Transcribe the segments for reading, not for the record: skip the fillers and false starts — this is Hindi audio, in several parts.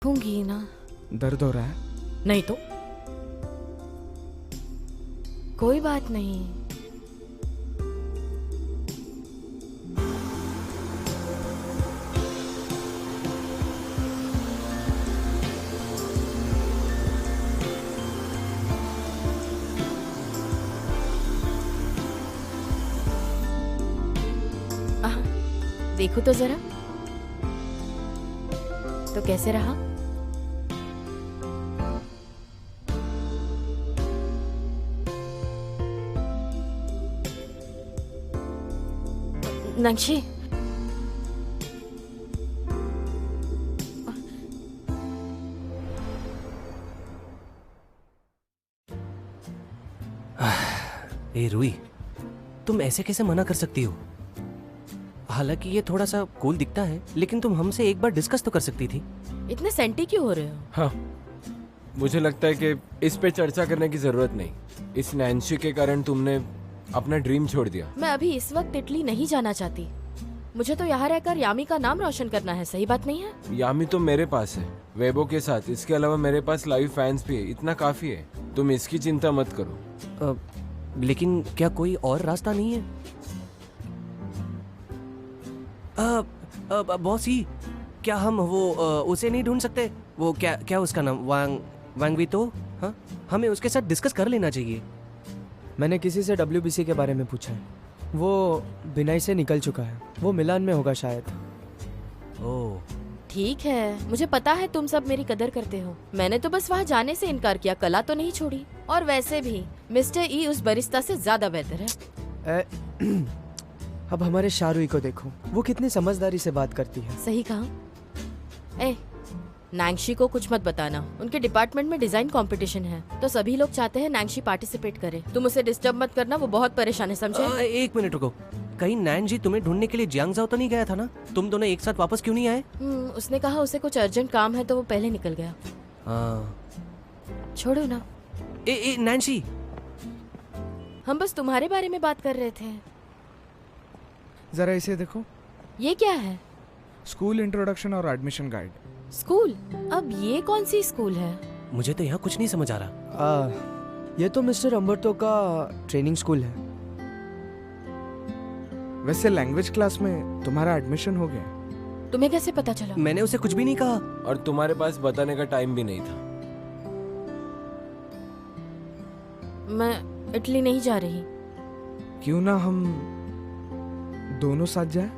देखूंगी ना। दर्द हो रहा है? नहीं तो कोई बात नहीं। देखो तो जरा, तो कैसे रहा? नंक्षी, ए रूही, तुम ऐसे कैसे मना कर सकती हो? हालांकि ये थोड़ा सा कूल दिखता है, लेकिन तुम हमसे एक बार डिस्कस तो कर सकती थी। इतने सेंटी क्यों हो रहे हो? हाँ, मुझे लगता है कि इस पे चर्चा करने की जरूरत नहीं। इस नैन्सी के कारण तुमने अपना ड्रीम छोड़ दिया। मैं अभी इस वक्त इटली नहीं जाना चाहती। मुझे तो यहाँ रहकर यामी का नाम रोशन करना है। सही बात नहीं है? यामी तो मेरे पास है, वेबो के साथ। इसके अलावा मेरे पास लाइव फैंस भी है, इतना काफी है। तुम इसकी चिंता मत करो। लेकिन क्या कोई और रास्ता नहीं है? बॉस ही, क्या हम वो उसे नहीं ढूंढ सकते? वो क्या उसका नाम, वांगवी तो? हाँ, हमें उसके साथ डिस्कस कर लेना चाहिए। मैंने किसी से WBC के बारे में पूछा है। वो बिनाई से निकल चुका है। वो मिलान में होगा शायद। ओह, ठीक है, मुझे पता है तुम सब मेरी कदर करते हो। मैंने तो बस वहाँ जाने से इनकार किया, कला तो नहीं छोड़ी। और वैसे भी मिस्टर ई उस बरिस्ता से ज्यादा बेहतर है। अब हमारे शाहरुई को देखो, वो कितनी समझदारी से बात करती है। सही कहा। नैंगशी को कुछ मत बताना। उनके डिपार्टमेंट में डिजाइन कंपटीशन है, तो सभी लोग चाहते हैं नैंगशी पार्टिसिपेट करे। तुम उसे डिस्टर्ब मत करना, वो बहुत परेशान है, समझे? एक मिनट रुको, कहीं नैनजी तुम्हें ढूंढने के लिए जियांगजाओ तो नहीं गया था ना? तुम दोनों एक साथ वापस क्यों नहीं आए? उसने कहा उसे कुछ अर्जेंट काम है, तो वो पहले निकल गया। छोड़ो ना। नैन्सी, हम बस तुम्हारे बारे में बात कर रहे थे। जरा इसे देखो। ये क्या है? स्कूल इंट्रोडक्शन और एडमिशन गाइड। स्कूल? अब ये कौन सी स्कूल है? मुझे तो यहाँ कुछ नहीं समझ आ रहा। ये तो मिस्टर अम्बर्टो का ट्रेनिंग स्कूल है। वैसे लैंग्वेज क्लास में तुम्हारा एडमिशन हो गया। तुम्हें कैसे पता चला? मैंने उसे कुछ भी नहीं कहा। और तुम्हारे पास बताने का टाइम भी नहीं था। मैं इटली नहीं जा रही। क्यों ना हम दोनों साथ जाए?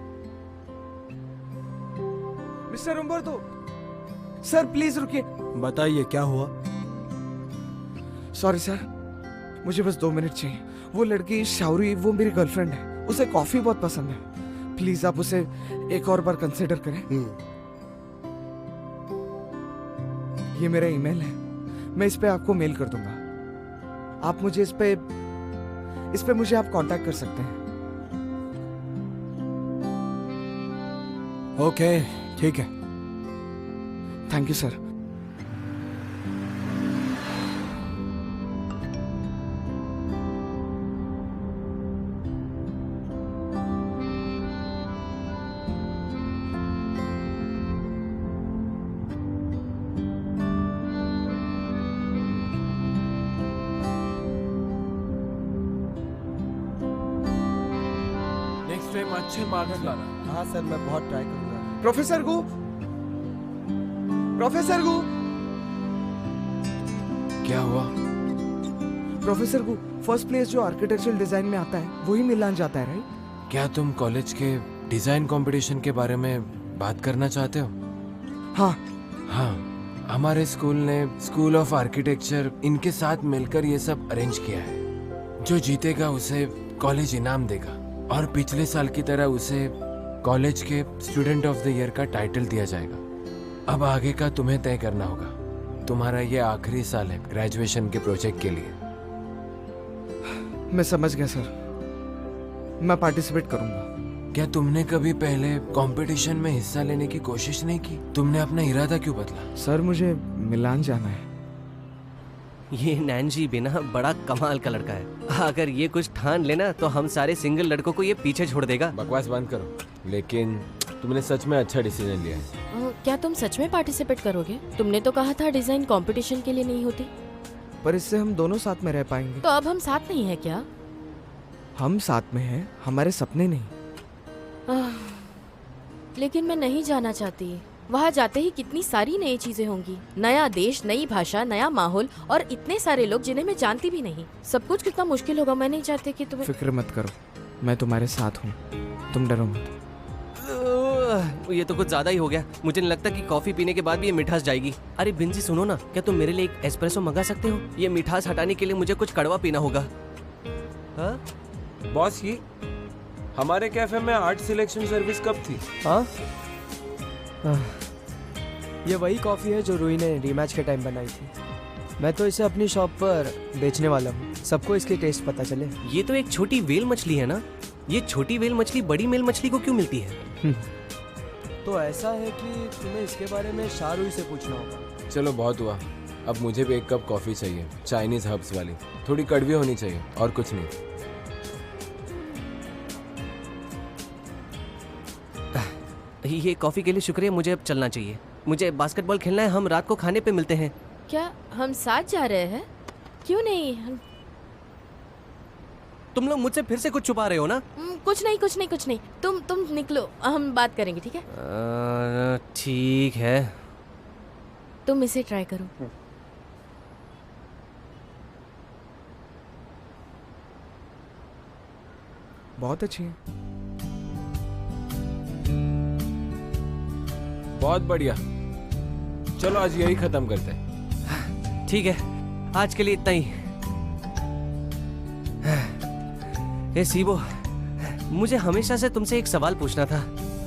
मिस्टर उम्बर्टो, सर प्लीज रुकिए। बताइए क्या हुआ? सॉरी सर, मुझे बस 2 मिनट चाहिए। वो लड़की शाउरी, वो मेरी गर्लफ्रेंड है। उसे कॉफी बहुत पसंद है। प्लीज आप उसे एक और बार कंसिडर करें। ये मेरा ईमेल है, मैं इस पे आपको मेल कर दूंगा। आप मुझे इस पे मुझे आप कांटेक्ट कर सकते हैं। ओके, ठीक है। Thank you sir. Next time अच्छे मार्क्स लाना। हाँ सर, मैं बहुत ट्राई करूंगा। प्रोफेसर गु, प्रोफेसर गु, क्या हुआ? प्रोफेसर गु, फर्स्ट प्लेस जो आर्किटेक्चरल डिजाइन में आता है वही मिलान जाता है, राइट? क्या तुम कॉलेज के डिजाइन कंपटीशन के बारे में बात करना चाहते हो? हाँ हाँ, हमारे स्कूल ने स्कूल ऑफ आर्किटेक्चर इनके साथ मिलकर ये सब अरेंज किया है। जो जीतेगा उसे कॉलेज इनाम देगा, और पिछले साल की तरह उसे कॉलेज के स्टूडेंट ऑफ द ईयर का टाइटल दिया जाएगा। अब आगे का तुम्हें तय करना होगा। तुम्हारा ये आखिरी साल है ग्रेजुएशन के प्रोजेक्ट के लिए। मैं समझ गया सर, मैं पार्टिसिपेट करूंगा। क्या तुमने कभी पहले कंपटीशन में हिस्सा लेने की कोशिश नहीं की? तुमने अपना इरादा क्यों बदला? सर मुझे मिलान जाना है। ये नैनजी बिना बड़ा कमाल का लड़का है। अगर ये कुछ ठान लेना तो हम सारे सिंगल लड़कों को ये पीछे छोड़ देगा। बकवास बंद करो। लेकिन तुमने सच में अच्छा डिसीजन लिया है। क्या तुम सच में पार्टिसिपेट करोगे? तुमने तो कहा था डिजाइन कंपटीशन के लिए नहीं होती। पर इससे हम दोनों साथ में रह पाएंगे। तो अब हम साथ नहीं है क्या? हम साथ में हैं, हमारे सपने नहीं। लेकिन मैं नहीं जाना चाहती। वहाँ जाते ही कितनी सारी नई चीजें होंगी, नया देश, नई भाषा, नया माहौल और इतने सारे लोग जिन्हें मैं जानती भी नहीं। सब कुछ कितना मुश्किल होगा। मैं नहीं चाहती कि तुम्हें। फिक्र मत करो, मैं तुम्हारे साथ हूँ, तुम डरो मत। ये तो कुछ ज्यादा ही हो गया। मुझे नहीं लगता कि कॉफी पीने के बाद भी ये मिठास जाएगी। अरे बिंजी सुनो ना, क्या तुम मेरे लिए एक एस्प्रेसो मंगा सकते हो? ये मिठास हटाने के लिए मुझे कुछ कड़वा पीना होगा। हाँ? बॉस, ये हमारे कैफे में आर्ट सिलेक्शन सर्विस कब थी? हाँ, ये वही कॉफ़ी है जो रूही ने रीमैच के टाइम बनाई थी। मैं तो इसे अपनी शॉप पर बेचने वाला हूँ, सबको इसकी टेस्ट पता चले। ये तो एक छोटी वेल मछली है ना। ये छोटी वेल मछली बड़ी मेल मछली को क्यों मिलती है? तो ऐसा है कि तुम्हें इसके बारे में शाहरुई से पूछना होगा। चलो बहुत हुआ, अब मुझे भी एक कप कॉफी चाहिए, चाइनीज हर्ब्स वाली, थोड़ी कड़वी होनी चाहिए और कुछ नहीं। ये कॉफी के लिए शुक्रिया, मुझे अब चलना चाहिए। मुझे बास्केटबॉल खेलना है, हम रात को खाने पे मिलते हैं। क्या हम साथ जा रहे हैं? क्यों नहीं? तुम लोग मुझसे फिर से कुछ छुपा रहे हो ना? कुछ नहीं, कुछ नहीं, कुछ नहीं। तुम निकलो, हम बात करेंगे, ठीक है? ठीक है। तुम इसे ट्राई करो। बहुत अच्छी है, बहुत बढ़िया। चलो आज यही खत्म करते हैं। ठीक है, आज के लिए इतना ही। ए सीबो, मुझे हमेशा से तुमसे एक सवाल पूछना था।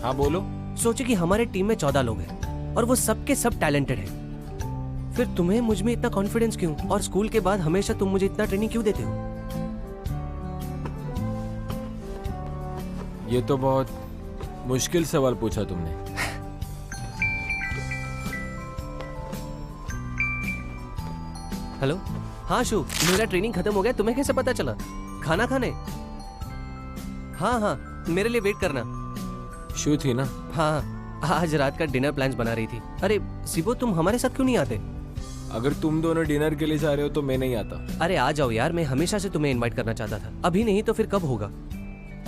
हाँ बोलो। सोचो कि हमारे टीम में 14 लोग हैं और वो सब के सब टैलेंटेड हैं। फिर तुम्हें मुझ में इतना कॉन्फिडेंस क्यों? और स्कूल के बाद हमेशा तुम मुझे इतना ट्रेनिंग क्यों देते हो? ये तो बहुत मुश्किल सवाल पूछा तुमने। हेलो, हाँ शू, मेरा ट्रेनिंग खत्म हो गया। तुम्हें कैसे पता चला? खाना खाने? हाँ हाँ, मेरे लिए वेट करना। शू थी ना? हाँ, आज रात का डिनर प्लान्स बना रही थी। अरे सिबो, तुम हमारे साथ क्यों नहीं आते? अगर तुम दोनों डिनर के लिए जा रहे हो तो मैं नहीं आता। अरे आ जाओ यार, मैं हमेशा से तुम्हें इनवाइट करना चाहता था। अभी नहीं तो फिर कब होगा?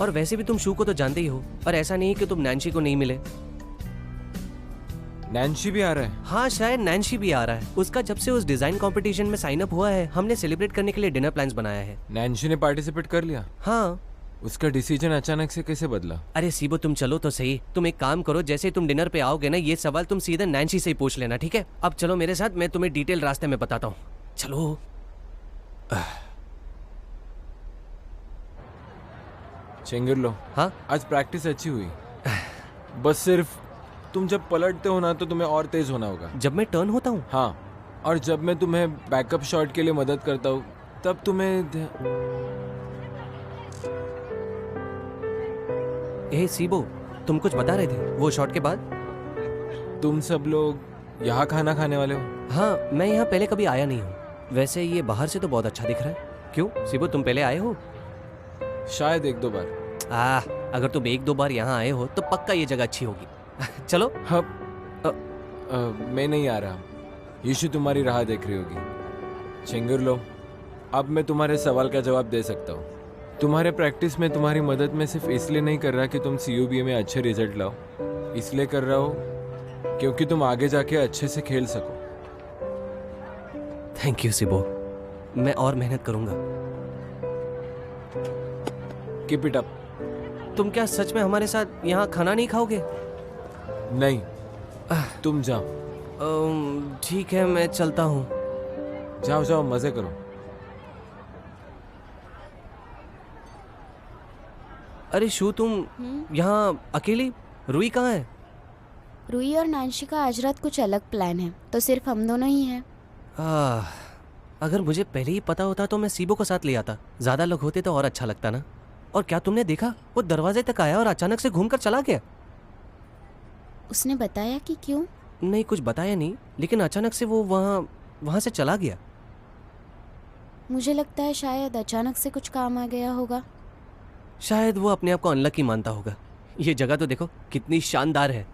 और वैसे भी तुम शू को तो जानते ही हो, और ऐसा नहीं कि तुम नैन्सी को नहीं मिले। नैन्सी भी आ रहा है? हाँ, शायद नैन्सी भी आ रहा है। उसका जब से उस डिजाइन कंपटीशन में साइन अप हुआ है, हमने सेलिब्रेट करने के लिए डिनर प्लान्स बनाया है। नैन्सी ने पार्टिसिपेट कर लिया? हाँ। उसका डिसीजन अचानक से कैसे बदला? अरे सीबो, तुम चलो तो सही। तुम एक काम करो, जैसे ही तुम डिनर पे आओगे ना, ये सवाल तुम सीधे नैन्सी से ही पूछ लेना, ठीक है? अब चलो मेरे साथ, मैं तुम्हें डिटेल रास्ते में बताता हूँ। चलो। चेंगर लो। हाँ, आज प्रैक्टिस अच्छी हुई, बस सिर्फ तुम जब पलटते हो ना तो तुम्हें और तेज होना होगा। जब मैं टर्न होता हूँ? हाँ, और जब मैं तुम्हें बैकअप शॉट के लिए मदद करता हूँ तब तुम्हें। ए सीबो, तुम कुछ बता रहे थे वो शॉट के बाद? तुम सब लोग यहाँ खाना खाने वाले हो? हाँ, मैं यहाँ पहले कभी आया नहीं हूँ। वैसे ये बाहर से तो बहुत अच्छा दिख रहा है। क्यों सीबो, तुम पहले आए हो? शायद एक दो बार। अगर तुम एक दो बार यहाँ आए हो तो पक्का ये जगह अच्छी होगी। चलो। हाँ, मैं नहीं आ रहा। यीशु तुम्हारी राह देख रही होगी। चेंगर लो, अब मैं तुम्हारे सवाल का जवाब दे सकता हूँ। तुम्हारे प्रैक्टिस में तुम्हारी मदद में सिर्फ इसलिए नहीं कर रहा कि तुम CUBA में अच्छे रिजल्ट लाओ, इसलिए कर रहा हो क्योंकि तुम आगे जाके अच्छे से खेल सको। थैंक यू सिबो, मैं और मेहनत करूंगा। Keep it up. तुम क्या सच में हमारे साथ यहाँ खाना नहीं खाओगे? नहीं, तुम जाओ। ठीक है, मैं चलता हूँ। जाओ जाओ, मजे करो। अरे शू, तुम यहाँ अकेली? रूही कहाँ है? रूही और नैन्सी का आज रात कुछ अलग प्लान है, तो सिर्फ हम दोनों ही हैं। अगर मुझे पहले ही पता होता तो मैं सीबो को साथ ले आता। ज्यादा लोग होते तो और अच्छा लगता ना। और क्या तुमने देखा, वो दरवाजे तक आया और अचानक से घूमकर चला गया। उसने बताया कि क्यों? नहीं, कुछ बताया नहीं, लेकिन अचानक से वो वहाँ से चला गया। मुझे लगता है शायद अचानक से कुछ काम आ गया होगा। शायद वो अपने आप को अनलकी मानता होगा। ये जगह तो देखो कितनी शानदार है।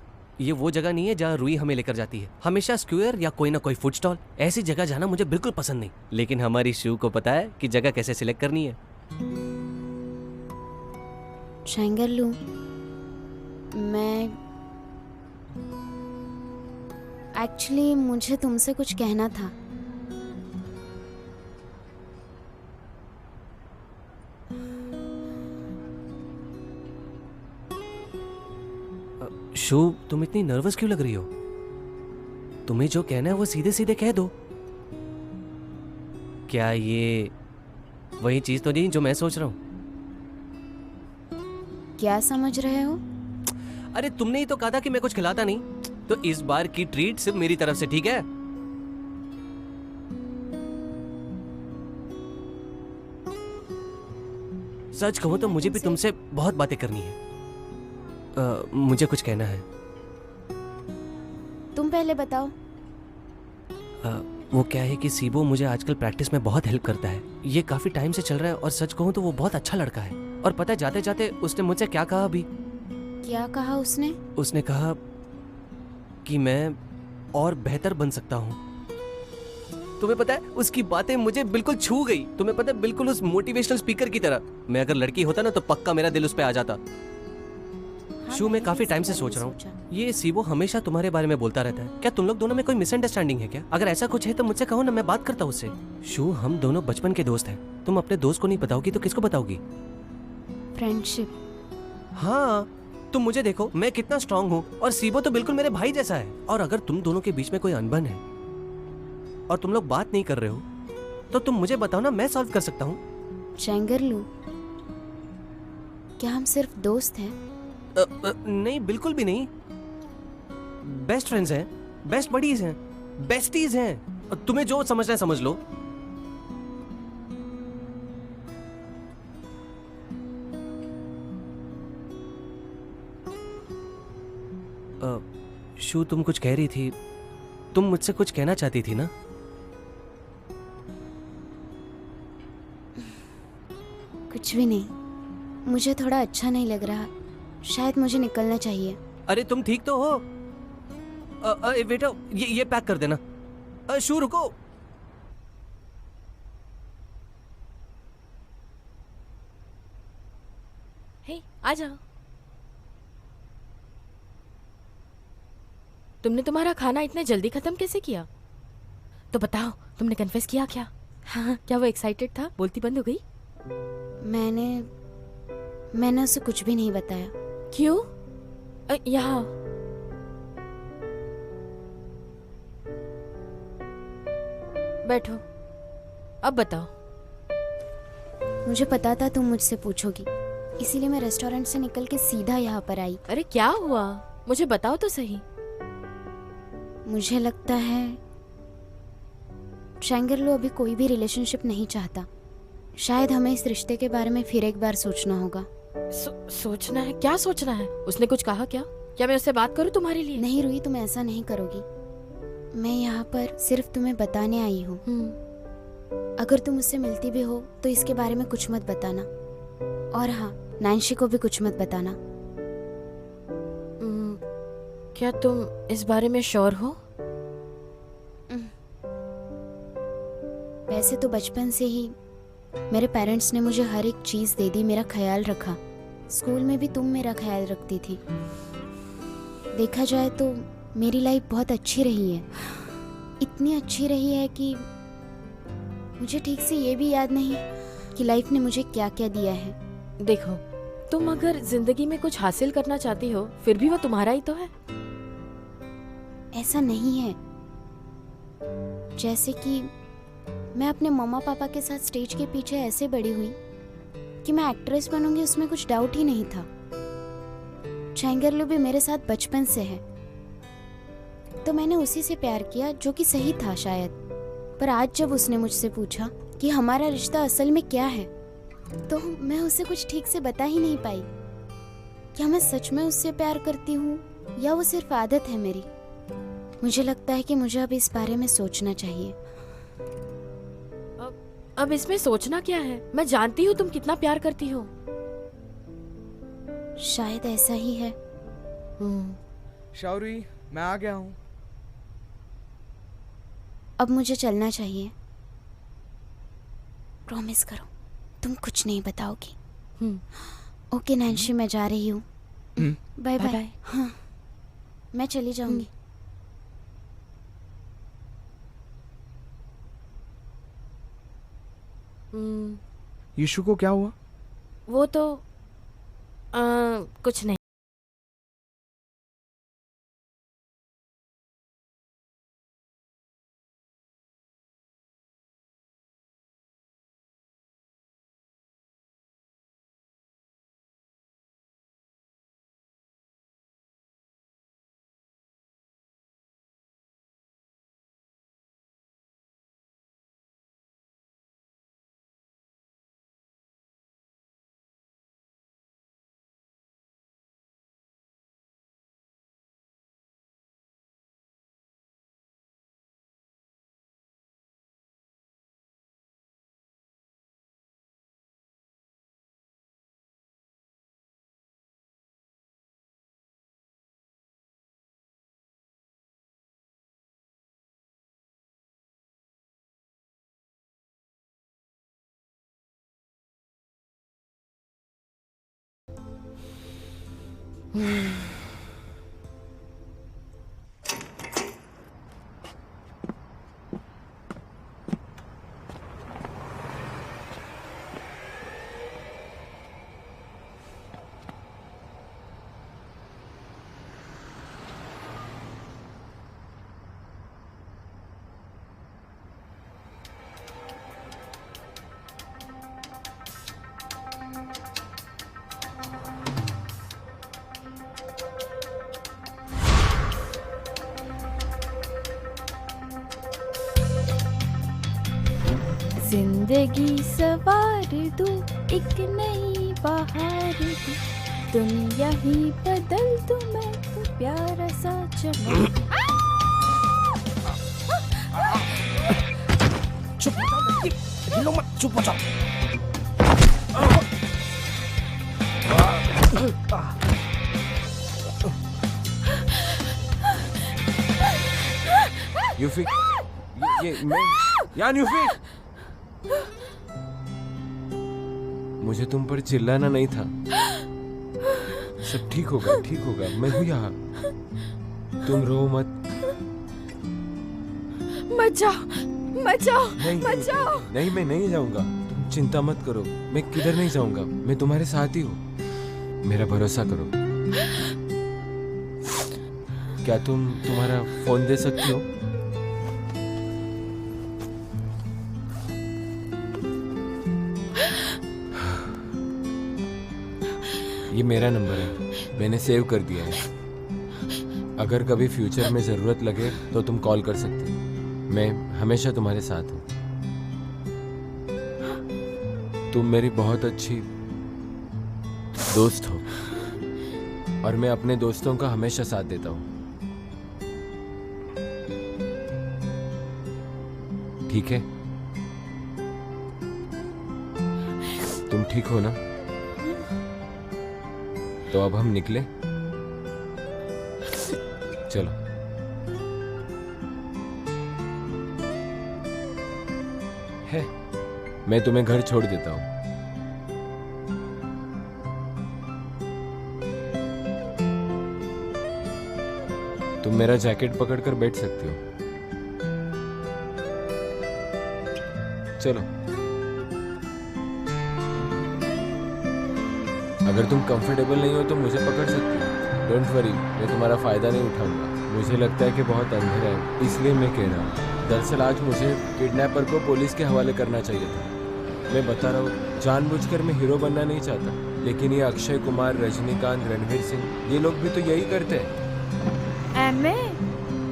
ये वो जगह नहीं है जहाँ रूही हमें लेकर जाती है। हमेशा स्क्वायर या कोई ना कोई फूड स्टॉल, ऐसी जगह जाना मुझे बिल्कुल पसंद नहीं। लेकिन हमारी शू को पता है कि जगह कैसे सिलेक्ट करनी है। चैंगरलू, मैं एक्चुअली मुझे तुमसे कुछ कहना था। शू, तुम इतनी नर्वस क्यों लग रही हो? तुम्हें जो कहना है वो सीधे सीधे कह दो। क्या ये वही चीज तो नहीं जो मैं सोच रहा हूँ? क्या समझ रहे हो? अरे तुमने ही तो कहा था कि मैं कुछ खिलाता नहीं, तो इस बार की ट्रीट सिर्फ मेरी तरफ से, ठीक है? सच कहूं तो मुझे भी तुमसे बहुत बातें करनी है। मुझे कुछ कहना है। तुम पहले बताओ। वो क्या है कि सीबो मुझे आजकल प्रैक्टिस में बहुत हेल्प करता है। ये काफी टाइम से चल रहा है और सच कहूं तो वो बहुत अच्छा लड़का है। और पता है जाते जाते उसने मुझसे क्या कहा अभी? क्या कहा उसने? उसने कहा कि मैं और बेहतर बन सकता हूँ। तुम्हें पता है उसकी बातें मुझे बिल्कुल छू गई। तुम्हें पता है बिल्कुल उस मोटिवेशनल स्पीकर की तरह। मैं अगर लड़की होता ना तो पक्का मेरा दिल उस पे आ जाता। शू, मैं काफी टाइम से सोच रहा हूँ, ये सीबो हमेशा तुम्हारे बारे में बोलता रहता है। क्या तुम लोग दोनों में कोई मिसअंडरस्टैंडिंग है क्या? अगर ऐसा कुछ है तो मुझसे कहो ना, मैं बात करता हूँ उससे। शू, हम दोनों बचपन के दोस्त हैं। तुम अपने दोस्त को नहीं बताओगी तो किसको बताओगी? फ्रेंडशिप। हाँ, तुम मुझे देखो, मैं कितना स्ट्रांग हूँ और सीबो तो बिल्कुल मेरे भाई जैसा है। और अगर तुम दोनों के बीच में कोई अनबन है और तुम लोग बात नहीं कर रहे हो तो तुम मुझे बताओ ना, मैं सॉल्व कर सकता हूँ। चैंगरलू, क्या हम सिर्फ दोस्त हैं? नहीं, बिल्कुल भी नहीं। बेस्ट फ्रेंड्स हैं, बेस्ट बडीज हैं, बेस्टीज हैं। तुम्हें जो समझना है समझ लो। शू, तुम कुछ कह रही थी। तुम मुझसे कुछ कहना चाहती थी ना? कुछ भी नहीं। मुझे थोड़ा अच्छा नहीं लग रहा। शायद मुझे निकलना चाहिए। अरे तुम ठीक तो हो? बेटा, ये पैक कर देना। शू, रुको। हे, आ जाओ। तुमने तुम्हारा खाना इतने जल्दी खत्म कैसे किया? तो बताओ, तुमने कन्फेस किया क्या? हाँ, क्या वो एक्साइटेड था? बोलती बंद हो गई? मैंने उसे कुछ भी नहीं बताया। क्यों? यहाँ बैठो। अब बताओ। मुझे पता था तुम मुझसे पूछोगी, इसीलिए मैं रेस्टोरेंट से निकल के सीधा यहाँ पर आई। अरे क्या हुआ? मुझे बताओ तो सही। मुझे लगता है चैंगरलू अभी कोई भी रिलेशनशिप नहीं चाहता। शायद हमें इस रिश्ते के बारे में फिर एक बार सोचना होगा। सोचना है? क्या सोचना है? उसने कुछ कहा क्या? क्या मैं उससे बात करूं तुम्हारे लिए? नहीं रूही, तुम ऐसा नहीं करोगी। मैं यहाँ पर सिर्फ तुम्हें बताने आई हूँ। अगर तुम उससे मिलती भी हो तो इसके बारे में कुछ मत बताना। और हाँ, नैन्सी को भी कुछ मत बताना। क्या तुम इस बारे में श्योर हो? वैसे तो बचपन से ही मेरे पेरेंट्स ने मुझे हर एक चीज दे दी, मेरा ख्याल रखा। स्कूल में भी तुम मेरा ख्याल रखती थी। देखा जाए तो मेरी लाइफ बहुत अच्छी रही है। इतनी अच्छी रही है कि मुझे ठीक से ये भी याद नहीं कि लाइफ ने मुझे क्या क्या दिया है। देखो, तुम अगर जिंदगी में कुछ हासिल करना चाहती हो फिर भी वो तुम्हारा ही तो है। ऐसा नहीं है। जैसे कि मैं अपने मम्मा पापा के साथ स्टेज के पीछे ऐसे बड़ी हुई कि मैं एक्ट्रेस बनूंगी, उसमें कुछ डाउट ही नहीं था। चैंगरलू भी मेरे साथ बचपन से है, तो मैंने उसी से प्यार किया जो कि सही था शायद। पर आज जब उसने मुझसे पूछा कि हमारा रिश्ता असल में क्या है, तो मैं उसे कुछ ठीक से बता ही नहीं पाई। क्या मैं सच में उससे प्यार करती हूँ या वो सिर्फ आदत है मेरी? मुझे लगता है कि मुझे अब इस बारे में सोचना चाहिए। अब इसमें सोचना क्या है? मैं जानती हूँ तुम कितना प्यार करती हो। शायद ऐसा ही है। शौरी, मैं आ गया हूँ। अब मुझे चलना चाहिए। प्रॉमिस करो तुम कुछ नहीं बताओगी। ओके नैन्सी, मैं जा रही हूँ। Bye bye. हाँ, मैं चली जाऊंगी। यीशु को क्या हुआ? वो तो कुछ नहीं। जिंदगी सवार दूं, एक नई बहार दूं, दुनिया ही बदल दूं, मैं तो प्यारा सा चमक। चुप हो जाओ लड़की, हिलो मत, चुप हो जाओ। यूफी, ये मैं यान यूफी, मुझे तुम पर चिल्लाना नहीं था। सब ठीक होगा, ठीक होगा, मैं हूँ यहाँ। तुम रो मत। मत जाओ, मत जाओ, नहीं, मत जाओ। नहीं, मैं नहीं जाऊंगा। तुम चिंता मत करो, मैं किधर नहीं जाऊंगा। मैं तुम्हारे साथ ही हूँ, मेरा भरोसा करो। क्या तुम तुम्हारा फोन दे सकती हो? ये मेरा नंबर है, मैंने सेव कर दिया है। अगर कभी फ्यूचर में जरूरत लगे तो तुम कॉल कर सकते हो। मैं हमेशा तुम्हारे साथ हूँ। तुम मेरी बहुत अच्छी दोस्त हो और मैं अपने दोस्तों का हमेशा साथ देता हूँ। ठीक है? तुम ठीक हो ना? तो अब हम निकले, चलो। है, मैं तुम्हें घर छोड़ देता हूं। तुम मेरा जैकेट पकड़कर बैठ सकते हो। चलो। अगर तुम कंफर्टेबल नहीं हो तो मुझे पकड़ सकती हो। डोंट वरी, मैं तुम्हारा फायदा नहीं उठाऊंगा। मुझे लगता है कि बहुत अंधेरा है, इसलिए मैं कह रहा हूँ। दरअसल आज मुझे किडनैपर को पुलिस के हवाले करना चाहिए था। मैं बता रहा हूँ, जानबूझकर मैं हीरो बनना नहीं चाहता, लेकिन ये अक्षय कुमार, रजनीकांत, रणवीर सिंह, ये लोग भी तो यही करते हैं। एमे,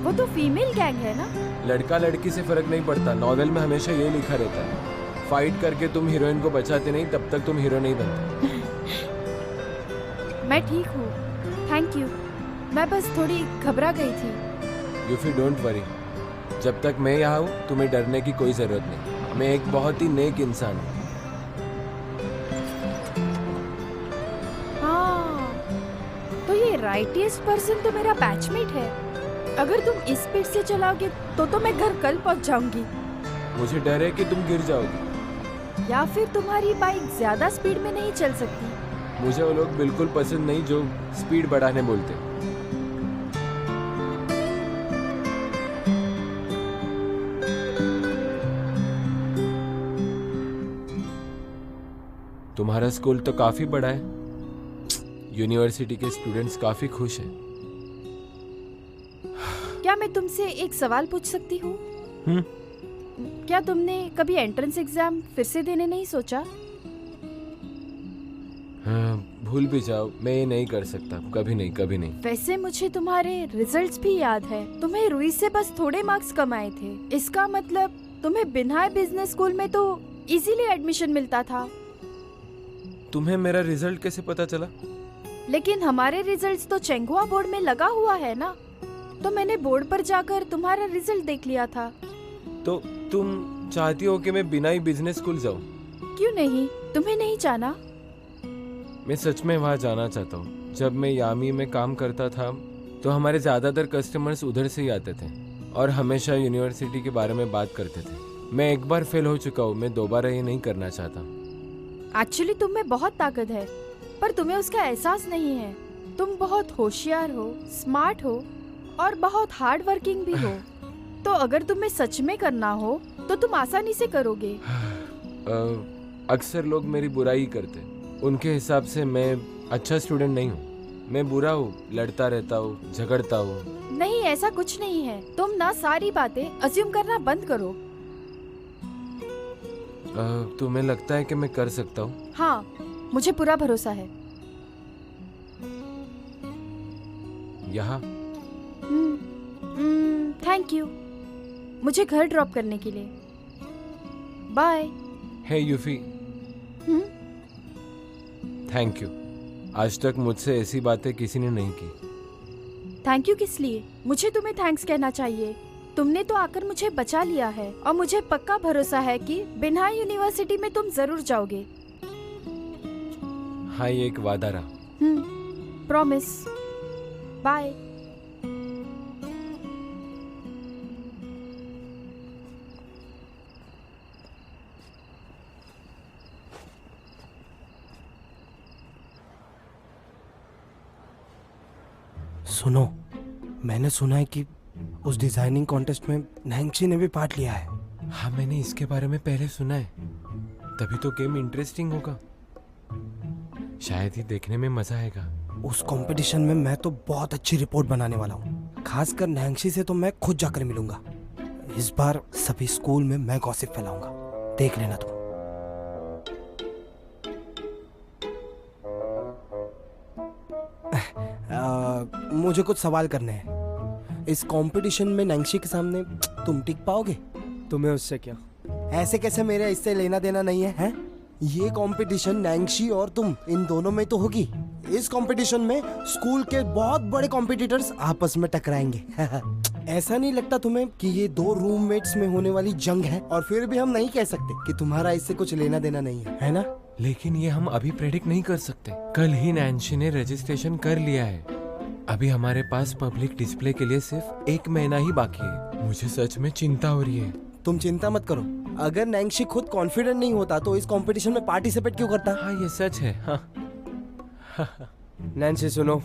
वो तो फीमेल गैंग है ना? लड़का लड़की से फर्क नहीं पड़ता, नॉवेल में हमेशा ये लिखा रहता है। फाइट करके तुम हीरोइन को बचाते नहीं, तब तक तुम हीरो नहीं बनते। मैं ठीक हूँ, थैंक यू। मैं बस थोड़ी घबरा गई थी। यूफी, डोंट वरी, जब तक मैं यहाँ हूँ तुम्हें डरने की कोई जरूरत नहीं। मैं एक बहुत ही नेक इंसान हूँ। हाँ, राइटिएस्ट पर्सन तो मेरा बैचमेट है। अगर तुम इस स्पीड से चलाओगे तो मैं घर कल पहुंच जाऊंगी। मुझे डर है कि तुम गिर जाओगी। या फिर तुम्हारी बाइक ज्यादा स्पीड में नहीं चल सकती। मुझे वो लोग बिल्कुल पसंद नहीं जो स्पीड बढ़ाने बोलते। तुम्हारा स्कूल तो काफी बड़ा है। यूनिवर्सिटी के स्टूडेंट्स काफी खुश हैं। क्या मैं तुमसे एक सवाल पूछ सकती हूँ? क्या तुमने कभी एंट्रेंस एग्जाम फिर से देने नहीं सोचा? हाँ, भूल भी जाओ, मैं ये नहीं कर सकता। कभी नहीं, कभी नहीं। वैसे मुझे तुम्हारे रिजल्ट्स भी याद है। तुम्हें रुई से बस थोड़े मार्क्स कम आए थे। इसका मतलब तुम्हें बिन्हाई बिजनेस स्कूल में तो इजीली एडमिशन मिलता था। तुम्हें मेरा रिजल्ट कैसे पता चला? लेकिन हमारे रिजल्ट्स तो चेंगुआ बोर्ड में लगा हुआ है ना, तो मैंने बोर्ड पर जाकर तुम्हारा रिजल्ट देख लिया था। तो तुम चाहती हो कि मैं बिन्हाई बिजनेस स्कूल जाऊं? क्यों नहीं? तुम्हें नहीं जाना? मैं सच में वहाँ जाना चाहता हूँ। जब मैं यामी में काम करता था तो हमारे ज़्यादातर कस्टमर्स उधर से ही आते थे और हमेशा यूनिवर्सिटी के बारे में बात करते थे। मैं एक बार फेल हो चुका हूँ, मैं दोबारा ये नहीं करना चाहता। एक्चुअली तुम में बहुत ताकत है, पर तुम्हें उसका एहसास नहीं है। तुम बहुत होशियार हो, स्मार्ट हो और बहुत हार्ड वर्किंग भी हो। तो अगर तुम्हें सच में करना हो तो तुम आसानी से करोगे। अक्सर लोग मेरी बुराई करते। उनके हिसाब से मैं अच्छा स्टूडेंट नहीं हूँ। मैं बुरा हूँ, लड़ता रहता हूँ, झगड़ता हूँ। नहीं, ऐसा कुछ नहीं है। तुम ना सारी बातें अज्यूम करना बंद करो। तुम्हें लगता है कि मैं कर सकता हूँ? हाँ, मुझे पूरा भरोसा है। यहाँ? थैंक यू मुझे घर ड्रॉप करने के लिए। बाय। हे यूफी, थैंक यू। आज तक मुझसे ऐसी बातें किसी ने नहीं की। थैंक यू किस लिए? मुझे तुम्हें थैंक्स कहना चाहिए। तुमने तो आकर मुझे बचा लिया है और मुझे पक्का भरोसा है कि बिन्हाई यूनिवर्सिटी में तुम जरूर जाओगे। हाँ, ये एक वादा रहा। प्रॉमिस। बाय। सुनो, मैंने सुना है कि उस डिजाइनिंग कॉन्टेस्ट में नैंसी ने भी पार्ट लिया है। हाँ, मैंने इसके बारे में पहले सुना है। तभी तो गेम इंटरेस्टिंग होगा। शायद ही देखने में मजा आएगा। उस कंपटीशन में मैं तो बहुत अच्छी रिपोर्ट बनाने वाला हूँ। खासकर नैंसी से तो मैं खुद जाकर मिलूंगा। इस बार सभी स्कूल में मैं गॉसिप फैलाऊंगा, देख लेना तुम। मुझे कुछ सवाल करने हैं। इस कंपटीशन में नैंसी के सामने तुम टिक पाओगे? तुम्हें उससे क्या? ऐसे कैसे मेरे इससे लेना देना नहीं है, हैं? ये कंपटीशन नैंसी और तुम इन दोनों में तो होगी। इस कंपटीशन में स्कूल के बहुत बड़े कॉम्पिटिटर्स आपस में टकराएंगे। ऐसा नहीं लगता तुम्हें कि ये दो रूममेट्स में होने वाली जंग है? और फिर भी हम नहीं कह सकते कि तुम्हारा इससे कुछ लेना देना नहीं है ना? लेकिन ये हम अभी प्रेडिक्ट नहीं कर सकते। कल ही नैंसी ने रजिस्ट्रेशन कर लिया है। अभी हमारे पास पब्लिक डिस्प्ले के लिए सिर्फ 1 महीना ही बाकी है। मुझे सच में चिंता हो रही है। तुम चिंता मत करो। अगर नैंसी खुद कॉन्फिडेंट नहीं होता तो इस कंपटीशन में पार्टिसिपेट क्यों करता? हाँ, ये सच है। हाँ। नैंसी सुनो,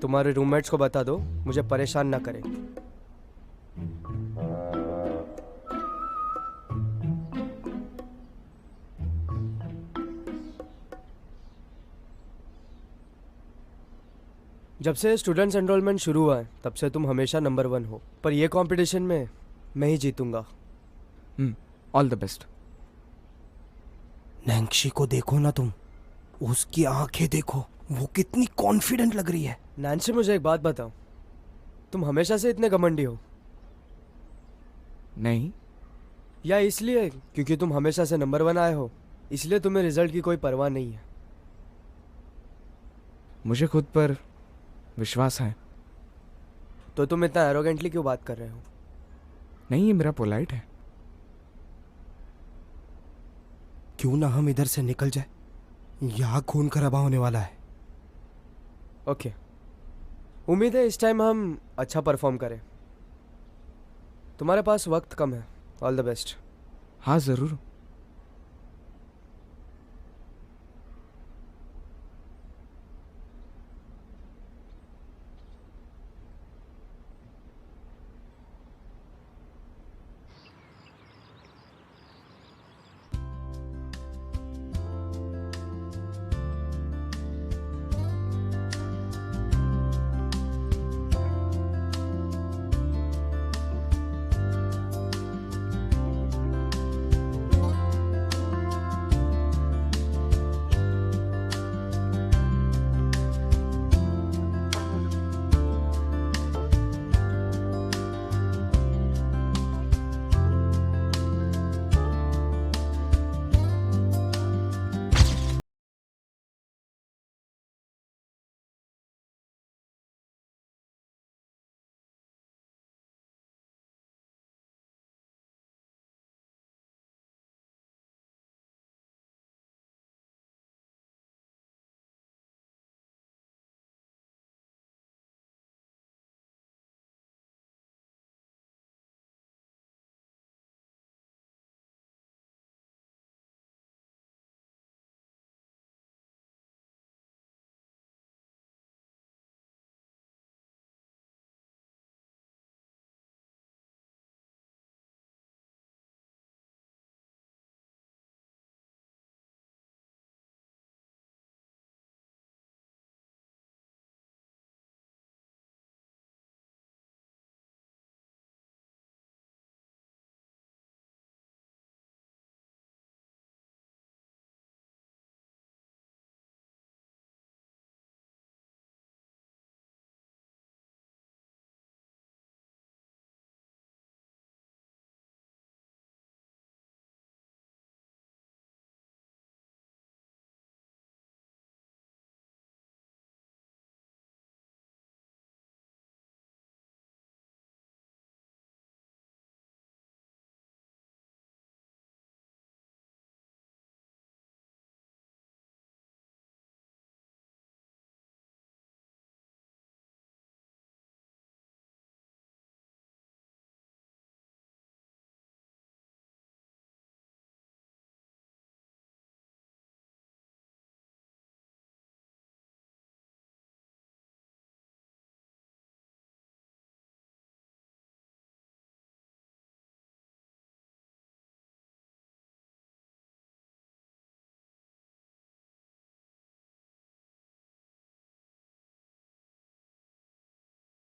तुम्हारे रूममेट्स को बता दो मुझे परेशान ना करें। जब से स्टूडेंट्स एनरोलमेंट शुरू हुआ है तब से तुम हमेशा नंबर 1 हो, पर ये कंपटीशन में मैं ही जीतूंगा। All the best. नैंसी को देखो ना तुम, उसकी आंखें देखो, वो कितनी कॉन्फिडेंट लग रही है। नैंसी, मुझे एक बात बताओ, तुम हमेशा से इतने घमंडी हो? नहीं। या इसलिए क्योंकि तुम हमेशा से नंबर 1 आए हो इसलिए तुम्हें रिजल्ट की कोई परवाह नहीं है? मुझे खुद पर विश्वास है। तो तुम इतना एरोगेंटली क्यों बात कर रहे हो? नहीं, ये मेरा पोलाइट है। क्यों ना हम इधर से निकल जाए, यहाँ खून खराबा होने वाला है। ओके, उम्मीद है इस टाइम हम अच्छा परफॉर्म करें। तुम्हारे पास वक्त कम है। All the best. हाँ ज़रूर।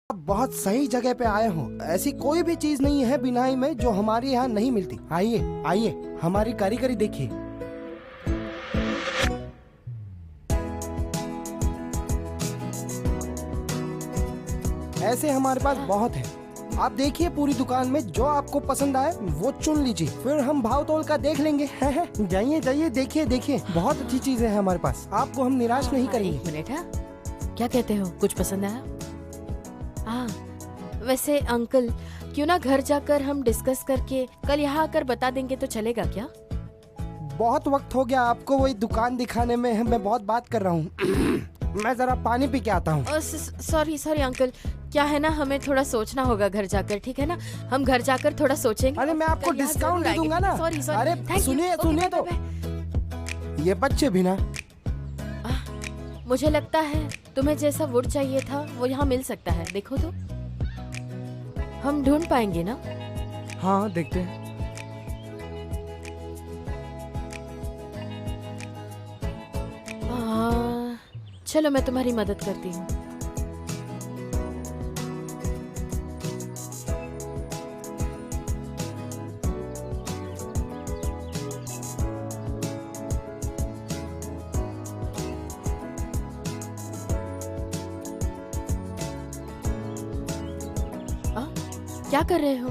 आप बहुत सही जगह पे आए हो। ऐसी कोई भी चीज नहीं है बिनाई में जो हमारे यहाँ नहीं मिलती। आइए आइए, हमारी कारीगरी देखिए। ऐसे हमारे पास बहुत है। आप देखिए पूरी दुकान में जो आपको पसंद आए वो चुन लीजिए, फिर हम भाव तोल का देख लेंगे। जाइए जाइए, देखिए देखिए, बहुत अच्छी चीजें हैं हमारे पास। आपको हम निराश नहीं करेंगे। एक मिनट है, क्या कहते हो, कुछ पसंद आया? हाँ, वैसे अंकल क्यों ना घर जाकर हम डिस्कस करके कल यहाँ आकर बता देंगे तो चलेगा क्या? बहुत वक्त हो गया आपको वही दुकान दिखाने में, मैं बहुत बात कर रहा हूँ। मैं जरा पानी पी के आता हूँ। सॉरी सॉरी अंकल, क्या है ना, हमें थोड़ा सोचना होगा घर जाकर, ठीक है ना? हम घर जाकर थोड़ा सोचेंगे। अरे मैं आपको कल यहाँ डिस्काउंट जरूर दे दूंगा ना। आएंगे। सॉरी अरे थैंक यू। सुनिए ओके, सुनिए बाय, तो, बाय, ये बच्चे भी ना। बाय। मुझे लगता है तुम्हें जैसा वुड चाहिए था वो यहाँ मिल सकता है, देखो तो। हम ढूंढ पाएंगे ना? हाँ देखते हैं। चलो मैं तुम्हारी मदद करती हूँ। क्या कर रहे हो?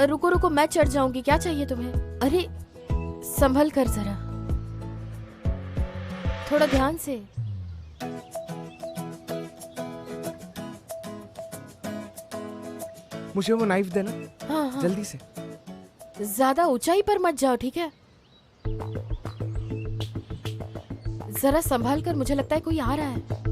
रुको रुको, मैं चढ़ जाऊंगी। क्या चाहिए तुम्हें? अरे संभल कर जरा, थोड़ा ध्यान से। मुझे वो नाइफ देना। हाँ हाँ, जल्दी से। ज्यादा ऊंचाई पर मत जाओ, ठीक है? जरा संभाल कर, मुझे लगता है कोई आ रहा है।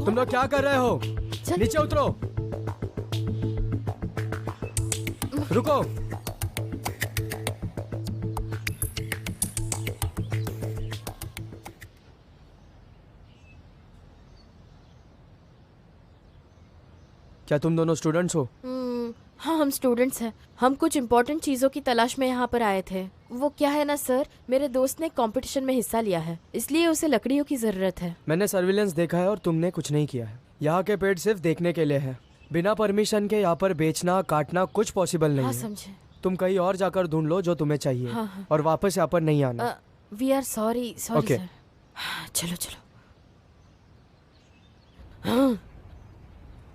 तुम लोग क्या कर रहे हो? चल। नीचे उतरो। रुको। क्या तुम दोनों स्टूडेंट्स हो? हाँ, हम स्टूडेंट्स हैं। हम कुछ इम्पोर्टेंट चीज़ों की तलाश में यहाँ पर आए थे। वो क्या है ना सर, मेरे दोस्त ने कंपटीशन में हिस्सा लिया है, इसलिए उसे लकड़ियों की ज़रूरत है। मैंने सर्विलेंस देखा है और तुमने कुछ नहीं किया है। यहाँ के पेड़ सिर्फ देखने के लिए है। बिना परमिशन के यहाँ पर बेचना काटना कुछ पॉसिबल नहीं हाँ, है। समझे। तुम कहीं और जाकर ढूंढ लो जो तुम्हें चाहिए। हाँ, हाँ। और वापस यहाँ पर नहीं आना। We are sorry Okay. Sir. हाँ, चलो चलो। हाँ,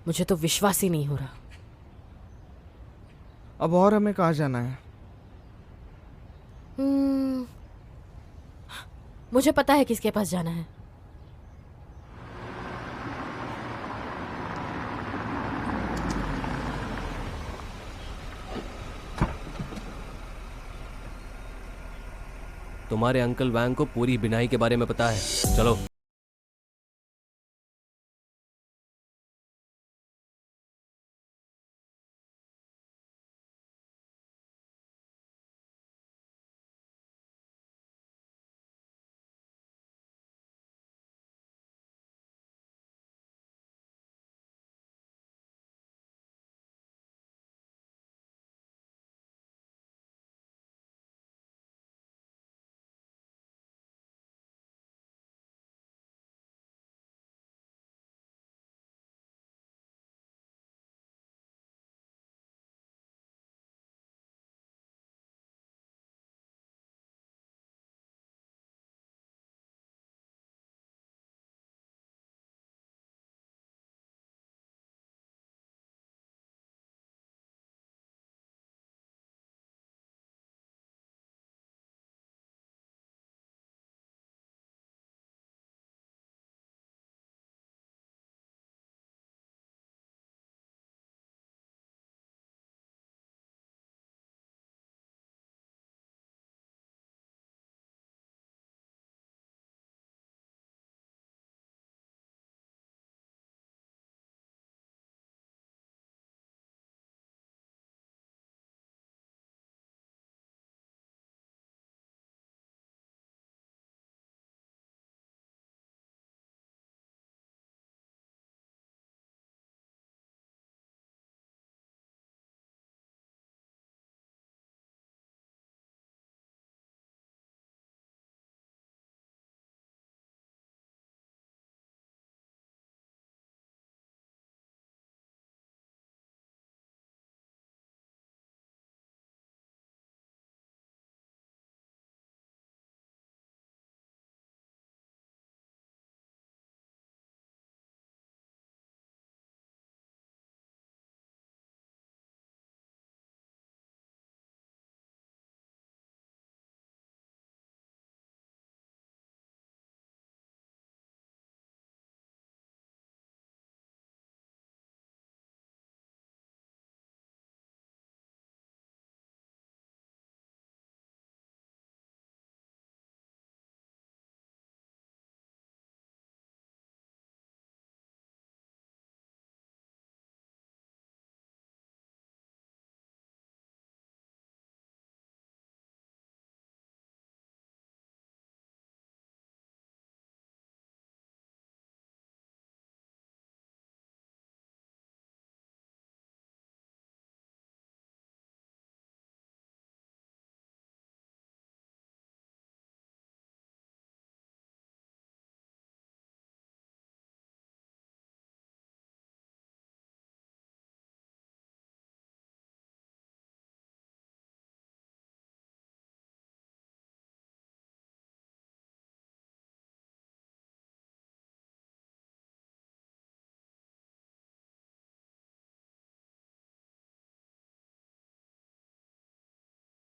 मुझे तो विश्वास ही नहीं हो रहा। अब और हमें कहाँ जाना है? मुझे पता है किसके पास जाना है। तुम्हारे अंकल वैंग को पूरी बिनाई के बारे में पता है। चलो।